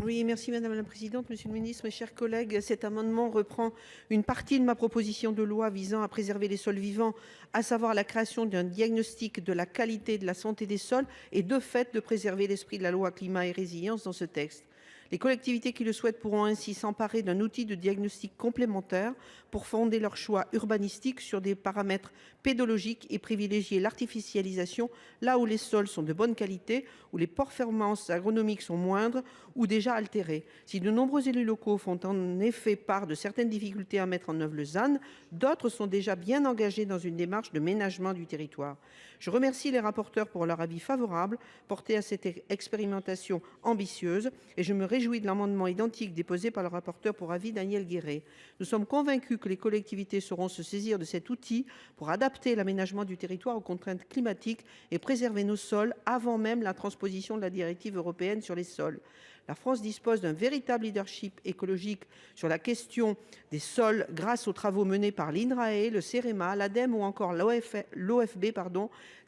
Oui, merci Madame la Présidente, Monsieur le Ministre, mes chers collègues. Cet amendement reprend une partie de ma proposition de loi visant à préserver les sols vivants, à savoir la création d'un diagnostic de la qualité de la santé des sols et de fait de préserver l'esprit de la loi climat et résilience dans ce texte. Les collectivités qui le souhaitent pourront ainsi s'emparer d'un outil de diagnostic complémentaire pour fonder leur choix urbanistique sur des paramètres pédologiques et privilégier l'artificialisation là où les sols sont de bonne qualité, où les performances agronomiques sont moindres ou déjà altérées. Si de nombreux élus locaux font en effet part de certaines difficultés à mettre en œuvre le ZAN, d'autres sont déjà bien engagés dans une démarche de ménagement du territoire. Je remercie les rapporteurs pour leur avis favorable porté à cette expérimentation ambitieuse et je me réjouis de l'amendement identique déposé par le rapporteur pour avis Daniel Guéret. Nous sommes convaincus que les collectivités sauront se saisir de cet outil pour adapter l'aménagement du territoire aux contraintes climatiques et préserver nos sols avant même la transposition de la directive européenne sur les sols. La France dispose d'un véritable leadership écologique sur la question des sols grâce aux travaux menés par l'INRAE, le CEREMA, l'ADEME ou encore l'OFB,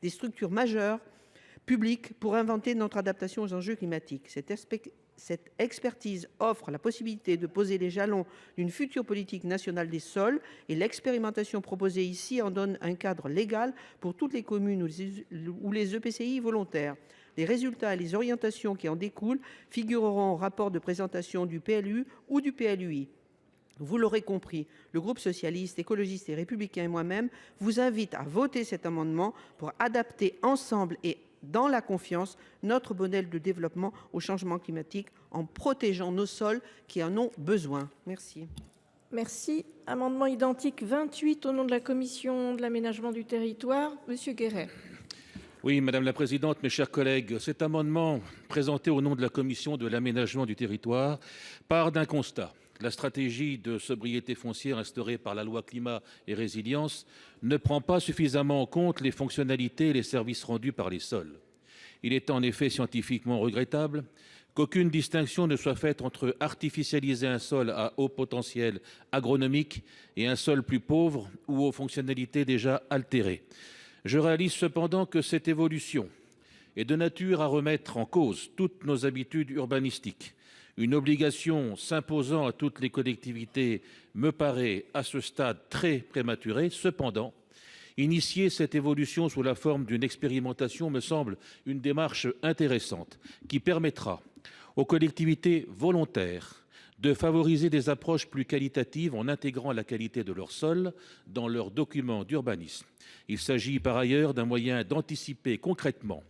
des structures majeures publiques pour inventer notre adaptation aux enjeux climatiques. Cette expertise offre la possibilité de poser les jalons d'une future politique nationale des sols et l'expérimentation proposée ici en donne un cadre légal pour toutes les communes ou les EPCI volontaires. Les résultats et les orientations qui en découlent figureront au rapport de présentation du PLU ou du PLUI. Vous l'aurez compris, le groupe socialiste, écologiste et républicain et moi-même vous invite à voter cet amendement pour adapter ensemble et dans la confiance notre modèle de développement au changement climatique en protégeant nos sols qui en ont besoin. Merci. Merci. Amendement identique 28 au nom de la commission de l'aménagement du territoire. Monsieur Guéret. Oui, Madame la Présidente, mes chers collègues, cet amendement présenté au nom de la commission de l'aménagement du territoire part d'un constat. La stratégie de sobriété foncière instaurée par la loi climat et résilience ne prend pas suffisamment en compte les fonctionnalités et les services rendus par les sols. Il est en effet scientifiquement regrettable qu'aucune distinction ne soit faite entre artificialiser un sol à haut potentiel agronomique et un sol plus pauvre ou aux fonctionnalités déjà altérées. Je réalise cependant que cette évolution est de nature à remettre en cause toutes nos habitudes urbanistiques. Une obligation s'imposant à toutes les collectivités me paraît à ce stade très prématurée. Cependant, initier cette évolution sous la forme d'une expérimentation me semble une démarche intéressante qui permettra aux collectivités volontaires de favoriser des approches plus qualitatives en intégrant la qualité de leur sol dans leurs documents d'urbanisme. Il s'agit par ailleurs d'un moyen d'anticiper concrètement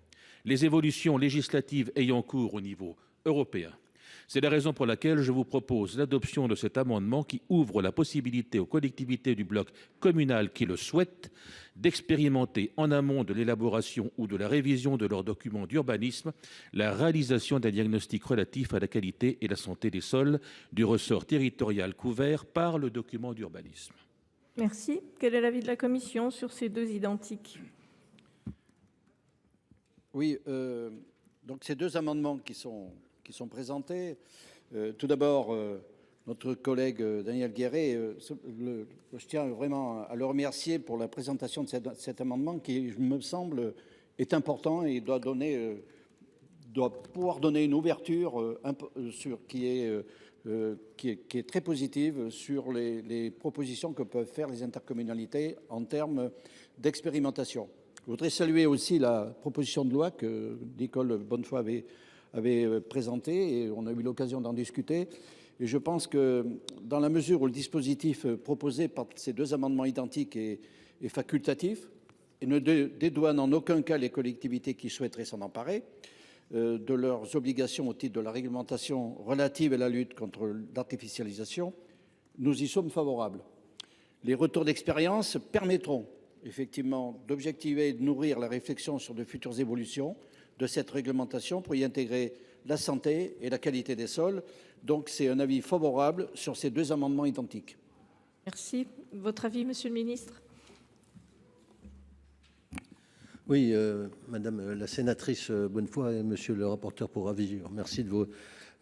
les évolutions législatives ayant cours au niveau européen. C'est la raison pour laquelle je vous propose l'adoption de cet amendement qui ouvre la possibilité aux collectivités du bloc communal qui le souhaitent d'expérimenter en amont de l'élaboration ou de la révision de leurs documents d'urbanisme la réalisation d'un diagnostic relatif à la qualité et la santé des sols du ressort territorial couvert par le document d'urbanisme. Merci. Quel est l'avis de la commission sur ces deux identiques? Oui, donc ces deux amendements qui sont présentés. Tout d'abord, notre collègue Daniel Guéret, je tiens vraiment à le remercier pour la présentation de cet amendement qui, me semble, est important et doit pouvoir donner une ouverture qui est très positive sur les propositions que peuvent faire les intercommunalités en termes d'expérimentation. Je voudrais saluer aussi la proposition de loi que Nicole Bonnefoy avait présenté et on a eu l'occasion d'en discuter. Et je pense que dans la mesure où le dispositif proposé par ces deux amendements identiques est facultatif et ne dédouane en aucun cas les collectivités qui souhaiteraient s'en emparer de leurs obligations au titre de la réglementation relative à la lutte contre l'artificialisation, nous y sommes favorables. Les retours d'expérience permettront effectivement d'objectiver et de nourrir la réflexion sur de futures évolutions de cette réglementation pour y intégrer la santé et la qualité des sols. Donc c'est un avis favorable sur ces deux amendements identiques. Merci. Votre avis, Monsieur le Ministre? Oui, Madame la sénatrice Bonnefoy et Monsieur le rapporteur pour avis, merci de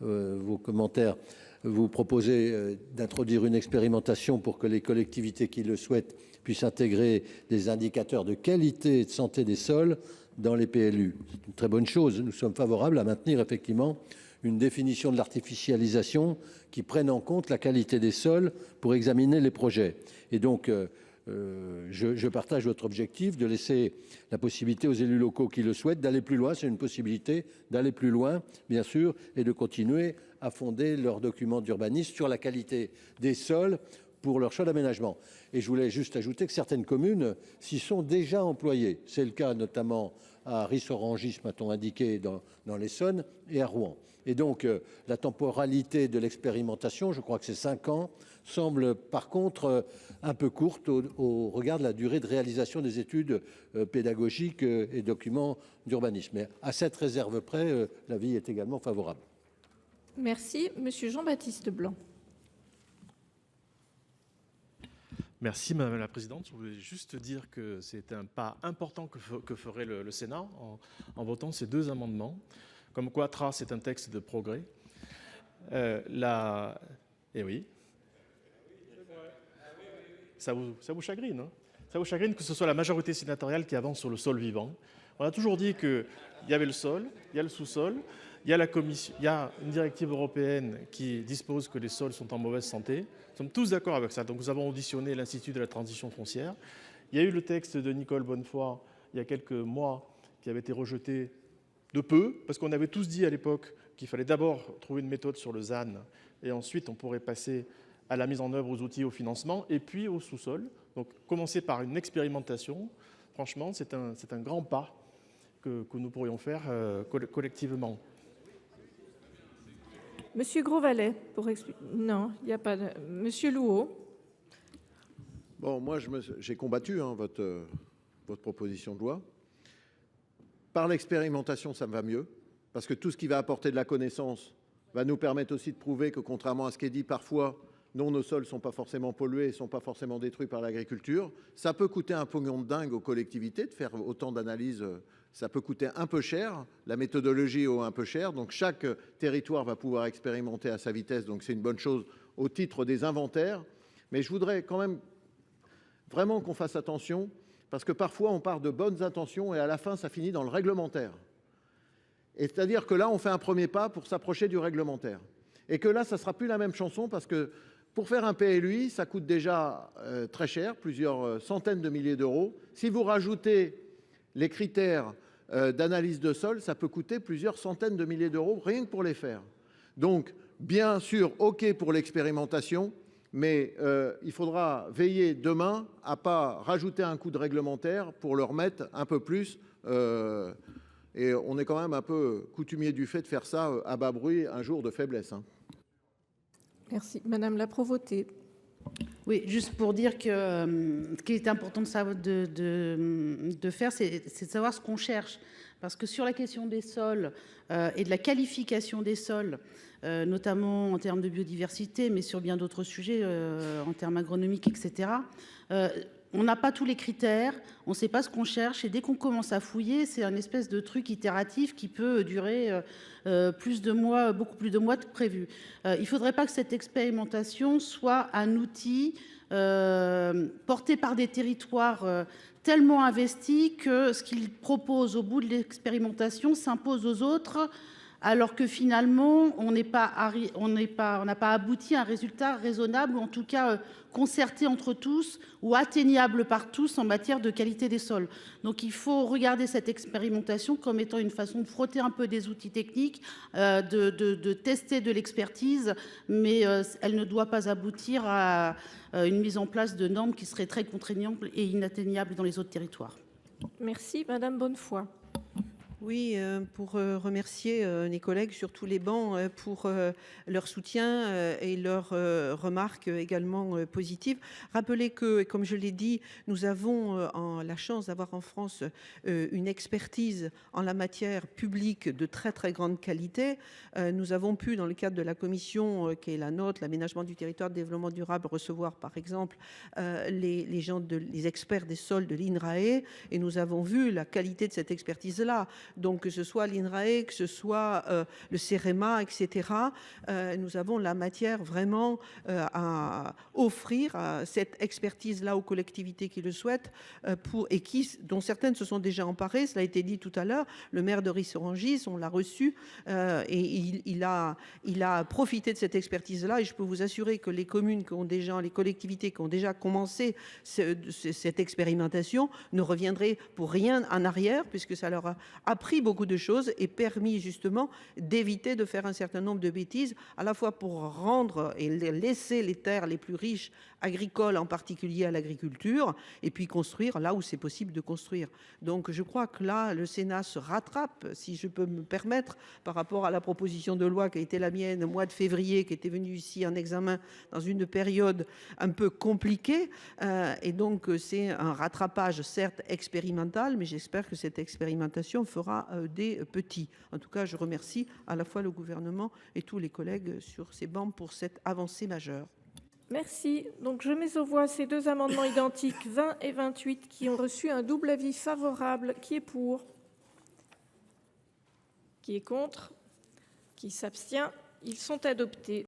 vos commentaires. Vous proposez d'introduire une expérimentation pour que les collectivités qui le souhaitent puissent intégrer des indicateurs de qualité et de santé des sols dans les PLU. C'est une très bonne chose. Nous sommes favorables à maintenir effectivement une définition de l'artificialisation qui prenne en compte la qualité des sols pour examiner les projets. Et donc, je partage votre objectif de laisser la possibilité aux élus locaux qui le souhaitent d'aller plus loin. C'est une possibilité d'aller plus loin, bien sûr, et de continuer à fonder leurs documents d'urbanisme sur la qualité des sols pour leur choix d'aménagement. Et je voulais juste ajouter que certaines communes s'y sont déjà employées. C'est le cas notamment à Ris-Orangis, m'a-t-on indiqué, dans l'Essonne, et à Rouen. Et donc, la temporalité de l'expérimentation, je crois que c'est 5 ans, semble par contre un peu courte au regard de la durée de réalisation des études pédagogiques et documents d'urbanisme. Mais à cette réserve près, l'avis est également favorable. Merci. Monsieur Jean-Baptiste Blanc. Merci Madame la Présidente. Je voulais juste dire que c'est un pas important que ferait le Sénat en votant ces 2 amendements. Comme quoi, TRAS est un texte de progrès. Eh oui. Ça vous chagrine, hein? Ça vous chagrine que ce soit la majorité sénatoriale qui avance sur le sol vivant. On a toujours dit qu'il y avait le sol, il y a le sous-sol, il y a la commission, il y a une directive européenne qui dispose que les sols sont en mauvaise santé. Nous sommes tous d'accord avec ça. Donc nous avons auditionné l'Institut de la transition foncière. Il y a eu le texte de Nicole Bonnefoy il y a quelques mois qui avait été rejeté de peu, parce qu'on avait tous dit à l'époque qu'il fallait d'abord trouver une méthode sur le ZAN et ensuite on pourrait passer à la mise en œuvre, aux outils, au financement et puis au sous-sol. Donc commencer par une expérimentation, franchement c'est un grand pas que nous pourrions faire collectivement. Monsieur Grosvalet, pour expliquer. Non, il n'y a pas de. Monsieur Louot. Bon, moi, j'ai combattu votre proposition de loi. Par l'expérimentation, ça me va mieux, parce que tout ce qui va apporter de la connaissance va nous permettre aussi de prouver que, contrairement à ce qui est dit parfois, non, nos sols ne sont pas forcément pollués, ne sont pas forcément détruits par l'agriculture. Ça peut coûter un pognon de dingue aux collectivités de faire autant d'analyses. Ça peut coûter un peu cher, la méthodologie est un peu chère, donc chaque territoire va pouvoir expérimenter à sa vitesse, donc c'est une bonne chose au titre des inventaires. Mais je voudrais quand même vraiment qu'on fasse attention, parce que parfois on part de bonnes intentions et à la fin ça finit dans le réglementaire. Et c'est-à-dire que là on fait un premier pas pour s'approcher du réglementaire. Et que là ça ne sera plus la même chanson, parce que pour faire un PLUI, ça coûte déjà très cher, plusieurs centaines de milliers d'euros. Si vous rajoutez les critères d'analyse de sol, ça peut coûter plusieurs centaines de milliers d'euros rien que pour les faire. Donc, bien sûr, OK pour l'expérimentation, mais il faudra veiller demain à ne pas rajouter un coût de réglementaire pour le remettre un peu plus. Et on est quand même un peu coutumier du fait de faire ça à bas bruit un jour de faiblesse. Hein. Merci. Madame la Provoté. Oui, juste pour dire que ce qui est important de faire, c'est de savoir ce qu'on cherche. Parce que sur la question des sols et de la qualification des sols, notamment en termes de biodiversité, mais sur bien d'autres sujets, en termes agronomiques, etc., on n'a pas tous les critères, on ne sait pas ce qu'on cherche, et dès qu'on commence à fouiller, c'est un espèce de truc itératif qui peut durer plus de mois, beaucoup plus de mois que prévu. Il ne faudrait pas que cette expérimentation soit un outil porté par des territoires tellement investis que ce qu'ils proposent au bout de l'expérimentation s'impose aux autres, alors que finalement, on n'a pas abouti à un résultat raisonnable, ou en tout cas concerté entre tous, ou atteignable par tous en matière de qualité des sols. Donc il faut regarder cette expérimentation comme étant une façon de frotter un peu des outils techniques, de tester de l'expertise, mais elle ne doit pas aboutir à une mise en place de normes qui seraient très contraignantes et inatteignables dans les autres territoires. Merci. Madame Bonnefoy. Oui, pour remercier mes collègues sur tous les bancs pour leur soutien et leurs remarques également positives. Rappelez que, comme je l'ai dit, nous avons la chance d'avoir en France une expertise en la matière publique de très très grande qualité. Nous avons pu, dans le cadre de la commission qui est la nôtre, l'aménagement du territoire, le développement durable, recevoir par exemple les experts des sols de l'INRAE, et nous avons vu la qualité de cette expertise-là. donc que ce soit l'INRAE, que ce soit le CEREMA, etc. Nous avons la matière vraiment à offrir cette expertise-là aux collectivités qui le souhaitent et dont certaines se sont déjà emparées. Cela a été dit tout à l'heure, le maire de Ris-Orangis, on l'a reçu et il a profité de cette expertise-là, et je peux vous assurer que les communes qui ont déjà, les collectivités qui ont déjà commencé cette expérimentation ne reviendraient pour rien en arrière, puisque ça leur a appris beaucoup de choses et permis justement d'éviter de faire un certain nombre de bêtises, à la fois pour rendre et laisser les terres les plus riches agricoles, en particulier à l'agriculture, et puis construire là où c'est possible de construire. Donc je crois que là, le Sénat se rattrape, si je peux me permettre, par rapport à la proposition de loi qui a été la mienne au mois de février, qui était venue ici en examen dans une période un peu compliquée. Et donc c'est un rattrapage certes expérimental, mais j'espère que cette expérimentation fera des petits. En tout cas, je remercie à la fois le gouvernement et tous les collègues sur ces bancs pour cette avancée majeure. Merci. Donc, je mets aux voix ces deux amendements identiques, 20 et 28, qui ont reçu un double avis favorable. Qui est pour? Qui est contre? Qui s'abstient? Ils sont adoptés.